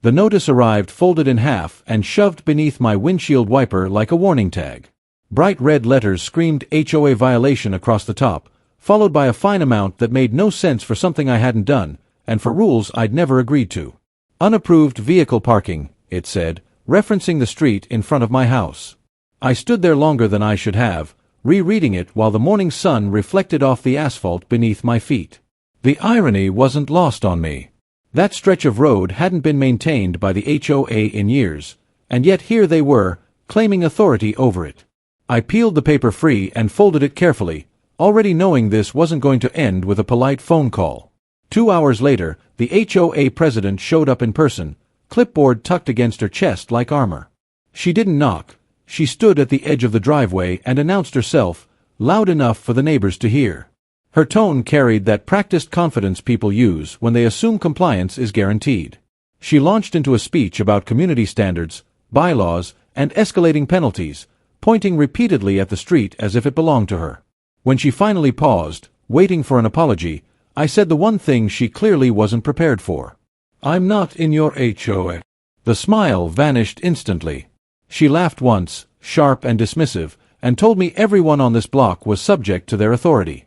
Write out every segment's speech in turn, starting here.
The notice arrived folded in half and shoved beneath my windshield wiper like a warning tag. Bright red letters screamed HOA violation across the top, followed by a fine amount that made no sense for something I hadn't done, and for rules I'd never agreed to. Unapproved vehicle parking, it said, referencing the street in front of my house. I stood there longer than I should have, rereading it while the morning sun reflected off the asphalt beneath my feet. The irony wasn't lost on me. That stretch of road hadn't been maintained by the HOA in years, and yet here they were, claiming authority over it. I peeled the paper free and folded it carefully, already knowing this wasn't going to end with a polite phone call. 2 hours later, the HOA president showed up in person, clipboard tucked against her chest like armor. She didn't knock. She stood at the edge of the driveway and announced herself, loud enough for the neighbors to hear. Her tone carried that practiced confidence people use when they assume compliance is guaranteed. She launched into a speech about community standards, bylaws, and escalating penalties, pointing repeatedly at the street as if it belonged to her. When she finally paused, waiting for an apology, I said the one thing she clearly wasn't prepared for. "I'm not in your HOA." The smile vanished instantly. She laughed once, sharp and dismissive, and told me everyone on this block was subject to their authority.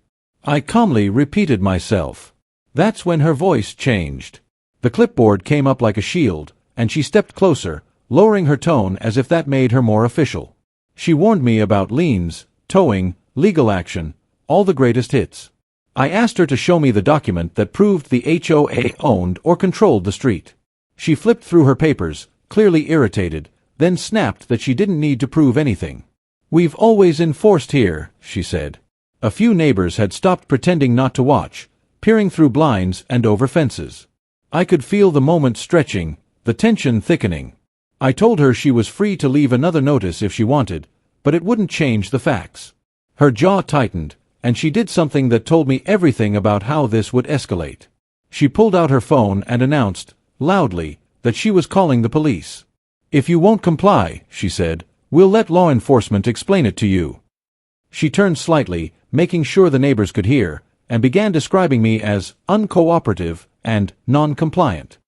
I calmly repeated myself. That's when her voice changed. The clipboard came up like a shield, and she stepped closer, lowering her tone as if that made her more official. She warned me about liens, towing, legal action, all the greatest hits. I asked her to show me the document that proved the HOA owned or controlled the street. She flipped through her papers, clearly irritated, then snapped that she didn't need to prove anything. "We've always enforced here," she said. A few neighbors had stopped pretending not to watch, peering through blinds and over fences. I could feel the moment stretching, the tension thickening. I told her she was free to leave another notice if she wanted, but it wouldn't change the facts. Her jaw tightened, and she did something that told me everything about how this would escalate. She pulled out her phone and announced, loudly, that she was calling the police. "If you won't comply," she said, "we'll let law enforcement explain it to you." She turned slightly, making sure the neighbors could hear, and began describing me as uncooperative and non-compliant.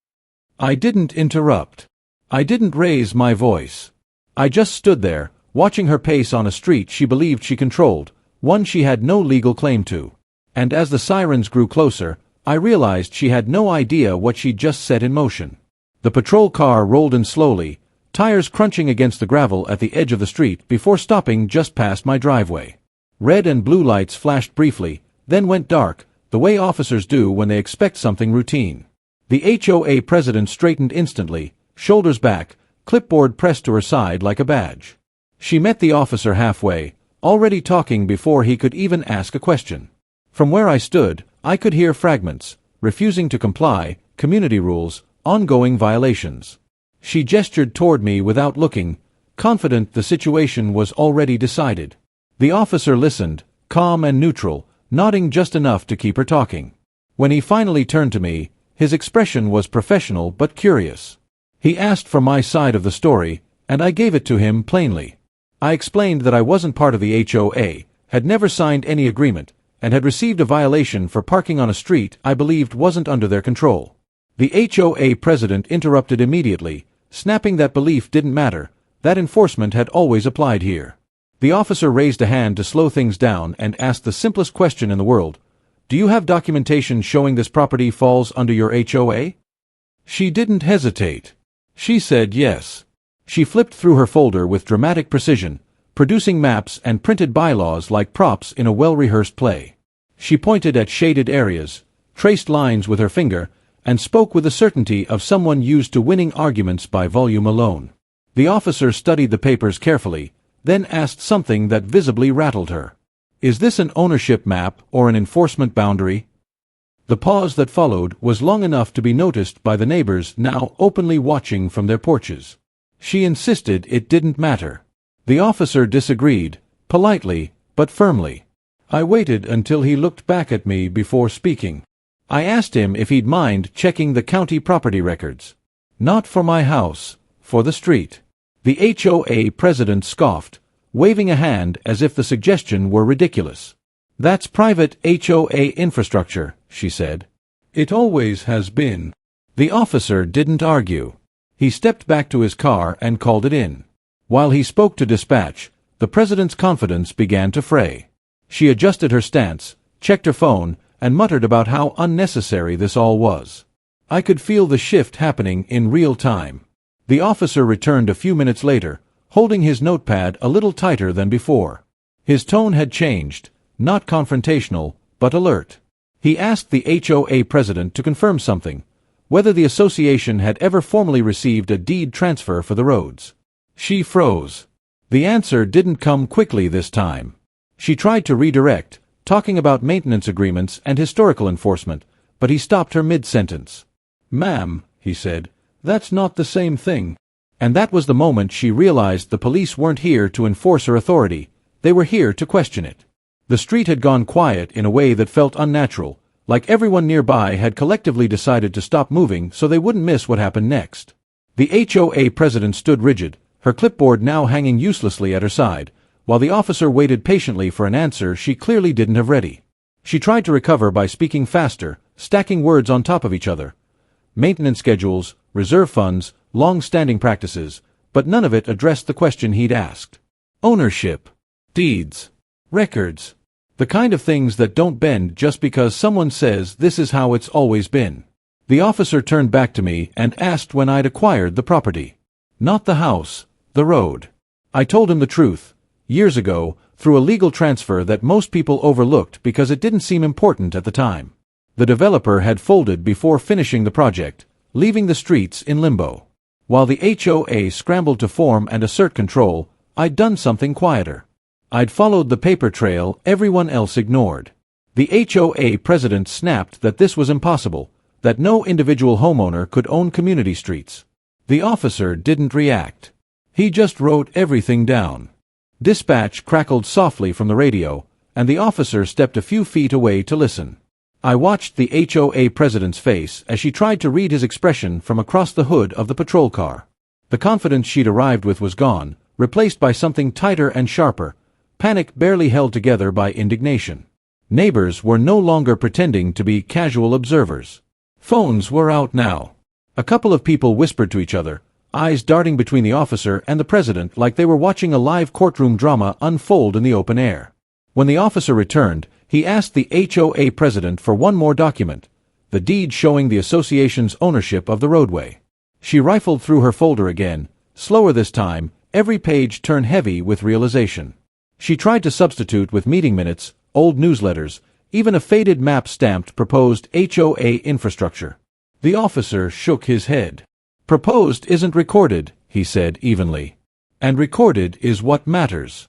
I didn't interrupt. I didn't raise my voice. I just stood there, watching her pace on a street she believed she controlled, one she had no legal claim to. And as the sirens grew closer, I realized she had no idea what she'd just set in motion. The patrol car rolled in slowly, tires crunching against the gravel at the edge of the street before stopping just past my driveway. Red and blue lights flashed briefly, then went dark, the way officers do when they expect something routine. The HOA president straightened instantly, shoulders back, clipboard pressed to her side like a badge. She met the officer halfway, already talking before he could even ask a question. From where I stood, I could hear fragments, refusing to comply, community rules, ongoing violations. She gestured toward me without looking, confident the situation was already decided. The officer listened, calm and neutral, nodding just enough to keep her talking. When he finally turned to me, his expression was professional but curious. He asked for my side of the story, and I gave it to him plainly. I explained that I wasn't part of the HOA, had never signed any agreement, and had received a violation for parking on a street I believed wasn't under their control. The HOA president interrupted immediately, snapping that belief didn't matter, that enforcement had always applied here. The officer raised a hand to slow things down and asked the simplest question in the world. "Do you have documentation showing this property falls under your HOA?" She didn't hesitate. She said yes. She flipped through her folder with dramatic precision, producing maps and printed bylaws like props in a well-rehearsed play. She pointed at shaded areas, traced lines with her finger, and spoke with the certainty of someone used to winning arguments by volume alone. The officer studied the papers carefully, then asked something that visibly rattled her. "Is this an ownership map or an enforcement boundary?" The pause that followed was long enough to be noticed by the neighbors now openly watching from their porches. She insisted it didn't matter. The officer disagreed, politely, but firmly. I waited until he looked back at me before speaking. I asked him if he'd mind checking the county property records. "Not for my house, for the street." The HOA president scoffed, waving a hand as if the suggestion were ridiculous. "That's private HOA infrastructure," she said. "It always has been." The officer didn't argue. He stepped back to his car and called it in. While he spoke to dispatch, the president's confidence began to fray. She adjusted her stance, checked her phone, and muttered about how unnecessary this all was. I could feel the shift happening in real time. The officer returned a few minutes later, holding his notepad a little tighter than before. His tone had changed, not confrontational, but alert. He asked the HOA president to confirm something, whether the association had ever formally received a deed transfer for the roads. She froze. The answer didn't come quickly this time. She tried to redirect, talking about maintenance agreements and historical enforcement, but he stopped her mid-sentence. "Ma'am," he said, "that's not the same thing." And that was the moment she realized the police weren't here to enforce her authority, they were here to question it. The street had gone quiet in a way that felt unnatural, like everyone nearby had collectively decided to stop moving so they wouldn't miss what happened next. The HOA president stood rigid, her clipboard now hanging uselessly at her side, while the officer waited patiently for an answer she clearly didn't have ready. She tried to recover by speaking faster, stacking words on top of each other. Maintenance schedules, reserve funds, long-standing practices, but none of it addressed the question he'd asked. Ownership. Deeds. Records. The kind of things that don't bend just because someone says this is how it's always been. The officer turned back to me and asked when I'd acquired the property. Not the house, the road. I told him the truth. Years ago, through a legal transfer that most people overlooked because it didn't seem important at the time. The developer had folded before finishing the project, leaving the streets in limbo. While the HOA scrambled to form and assert control, I'd done something quieter. I'd followed the paper trail everyone else ignored. The HOA president snapped that this was impossible, that no individual homeowner could own community streets. The officer didn't react. He just wrote everything down. Dispatch crackled softly from the radio, and the officer stepped a few feet away to listen. I watched the HOA president's face as she tried to read his expression from across the hood of the patrol car. The confidence she'd arrived with was gone, replaced by something tighter and sharper, panic barely held together by indignation. Neighbors were no longer pretending to be casual observers. Phones were out now. A couple of people whispered to each other, eyes darting between the officer and the president like they were watching a live courtroom drama unfold in the open air. When the officer returned, he asked the HOA president for one more document, the deed showing the association's ownership of the roadway. She rifled through her folder again, slower this time, every page turned heavy with realization. She tried to substitute with meeting minutes, old newsletters, even a faded map stamped proposed HOA infrastructure. The officer shook his head. "Proposed isn't recorded," he said evenly. "And recorded is what matters."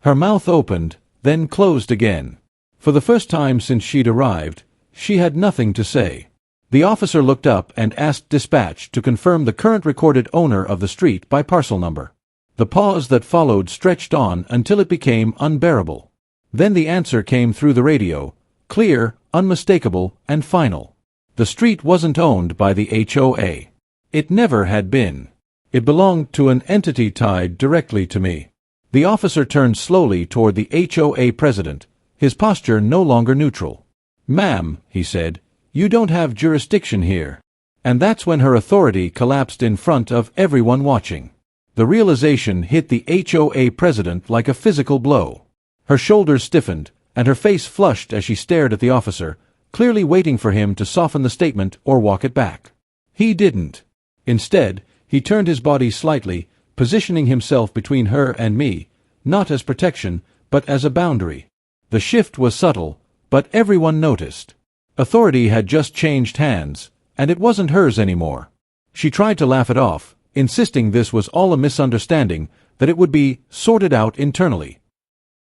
Her mouth opened, then closed again. For the first time since she'd arrived, she had nothing to say. The officer looked up and asked dispatch to confirm the current recorded owner of the street by parcel number. The pause that followed stretched on until it became unbearable. Then the answer came through the radio, clear, unmistakable, and final. The street wasn't owned by the HOA. It never had been. It belonged to an entity tied directly to me. The officer turned slowly toward the HOA president, his posture no longer neutral. "Ma'am," he said, "you don't have jurisdiction here." And that's when her authority collapsed in front of everyone watching. The realization hit the HOA president like a physical blow. Her shoulders stiffened, and her face flushed as she stared at the officer, clearly waiting for him to soften the statement or walk it back. He didn't. Instead, he turned his body slightly, positioning himself between her and me, not as protection, but as a boundary. The shift was subtle, but everyone noticed. Authority had just changed hands, and it wasn't hers anymore. She tried to laugh it off, insisting this was all a misunderstanding, that it would be sorted out internally.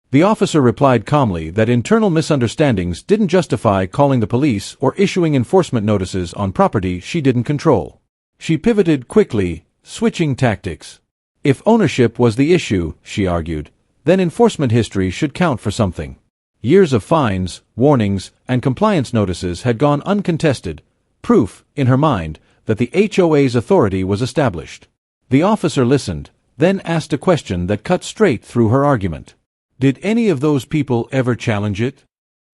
The officer replied calmly that internal misunderstandings didn't justify calling the police or issuing enforcement notices on property she didn't control. She pivoted quickly, switching tactics. If ownership was the issue, she argued, then enforcement history should count for something. Years of fines, warnings, and compliance notices had gone uncontested, proof, in her mind, that the HOA's authority was established. The officer listened, then asked a question that cut straight through her argument. Did any of those people ever challenge it?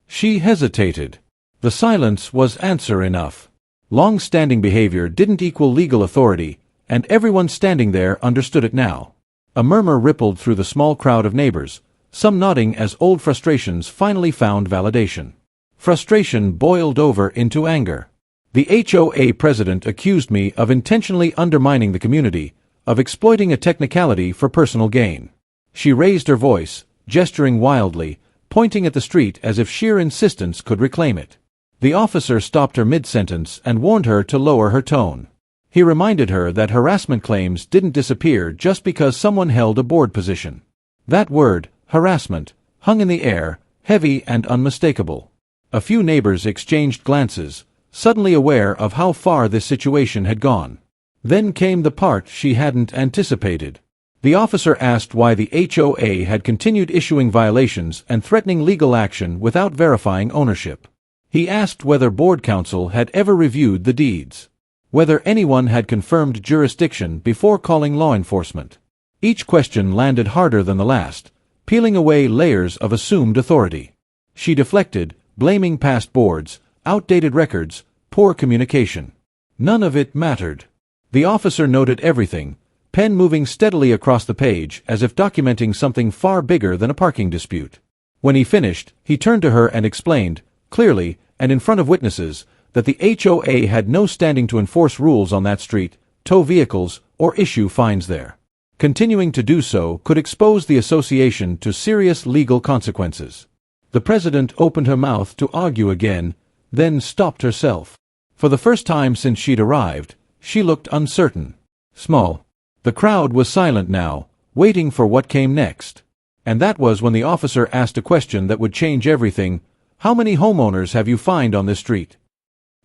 She hesitated. The silence was answer enough. Long-standing behavior didn't equal legal authority, And everyone standing there understood it now. A murmur rippled through the small crowd of neighbors, some nodding as old frustrations finally found validation. Frustration boiled over into anger. The HOA president accused me of intentionally undermining the community, of exploiting a technicality for personal gain. She raised her voice, gesturing wildly, pointing at the street as if sheer insistence could reclaim it. The officer stopped her mid-sentence and warned her to lower her tone. He reminded her that harassment claims didn't disappear just because someone held a board position. That word, harassment, hung in the air, heavy and unmistakable. A few neighbors exchanged glances, suddenly aware of how far this situation had gone. Then came the part she hadn't anticipated. The officer asked why the HOA had continued issuing violations and threatening legal action without verifying ownership. He asked whether board counsel had ever reviewed the deeds, whether anyone had confirmed jurisdiction before calling law enforcement. Each question landed harder than the last, peeling away layers of assumed authority. She deflected, blaming past boards, outdated records, poor communication. None of it mattered. The officer noted everything, pen moving steadily across the page as if documenting something far bigger than a parking dispute. When he finished, he turned to her and explained, clearly, and in front of witnesses, that the HOA had no standing to enforce rules on that street, tow vehicles, or issue fines there. Continuing to do so could expose the association to serious legal consequences. The president opened her mouth to argue again, then stopped herself. For the first time since she'd arrived, she looked uncertain. Small. The crowd was silent now, waiting for what came next. And that was when the officer asked a question that would change everything. How many homeowners have you fined on this street?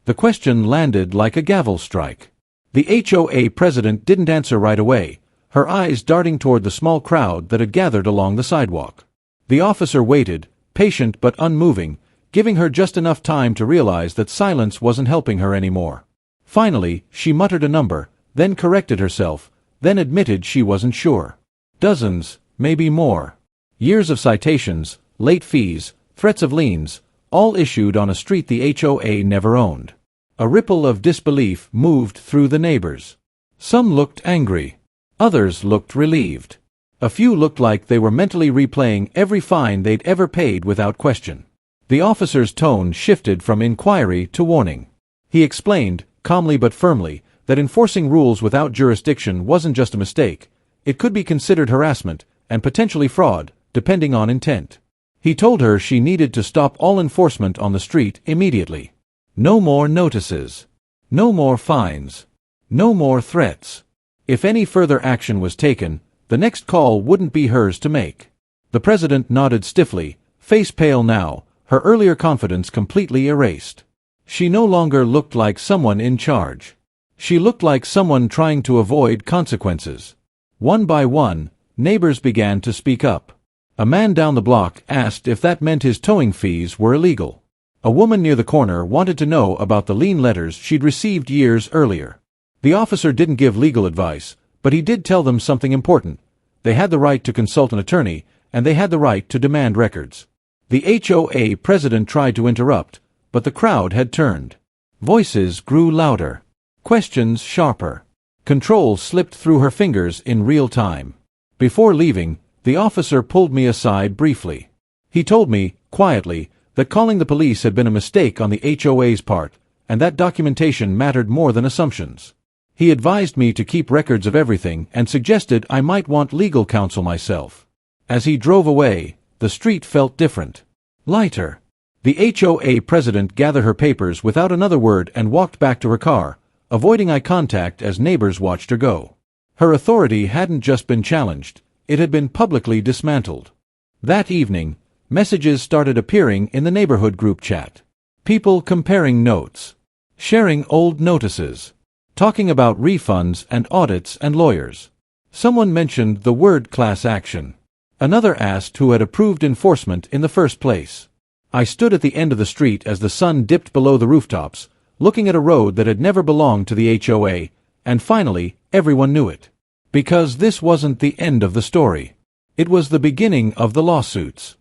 The question landed like a gavel strike. The HOA president didn't answer right away, her eyes darting toward the small crowd that had gathered along the sidewalk. The officer waited, patient but unmoving, giving her just enough time to realize that silence wasn't helping her anymore. Finally, she muttered a number, then corrected herself, then admitted she wasn't sure. Dozens, maybe more. Years of citations, late fees, threats of liens, all issued on a street the HOA never owned. A ripple of disbelief moved through the neighbors. Some looked angry. Others looked relieved. A few looked like they were mentally replaying every fine they'd ever paid without question. The officer's tone shifted from inquiry to warning. He explained, calmly but firmly, that enforcing rules without jurisdiction wasn't just a mistake. It could be considered harassment, and potentially fraud, depending on intent. He told her she needed to stop all enforcement on the street immediately. No more notices. No more fines. No more threats. If any further action was taken, the next call wouldn't be hers to make. The president nodded stiffly, face pale now, her earlier confidence completely erased. She no longer looked like someone in charge. She looked like someone trying to avoid consequences. One by one, neighbors began to speak up. A man down the block asked if that meant his towing fees were illegal. A woman near the corner wanted to know about the lien letters she'd received years earlier. The officer didn't give legal advice, but he did tell them something important. They had the right to consult an attorney, and they had the right to demand records. The HOA president tried to interrupt, but the crowd had turned. Voices grew louder. Questions sharper. Control slipped through her fingers in real time. Before leaving, the officer pulled me aside briefly. He told me, quietly, that calling the police had been a mistake on the HOA's part, and that documentation mattered more than assumptions. He advised me to keep records of everything and suggested I might want legal counsel myself. As he drove away, the street felt different. Lighter. The HOA president gathered her papers without another word and walked back to her car, avoiding eye contact as neighbors watched her go. Her authority hadn't just been challenged, it had been publicly dismantled. That evening, messages started appearing in the neighborhood group chat. People comparing notes, sharing old notices, talking about refunds and audits and lawyers. Someone mentioned the word class action. Another asked who had approved enforcement in the first place. I stood at the end of the street as the sun dipped below the rooftops, looking at a road that had never belonged to the HOA, and finally, everyone knew it. Because this wasn't the end of the story. It was the beginning of the lawsuits.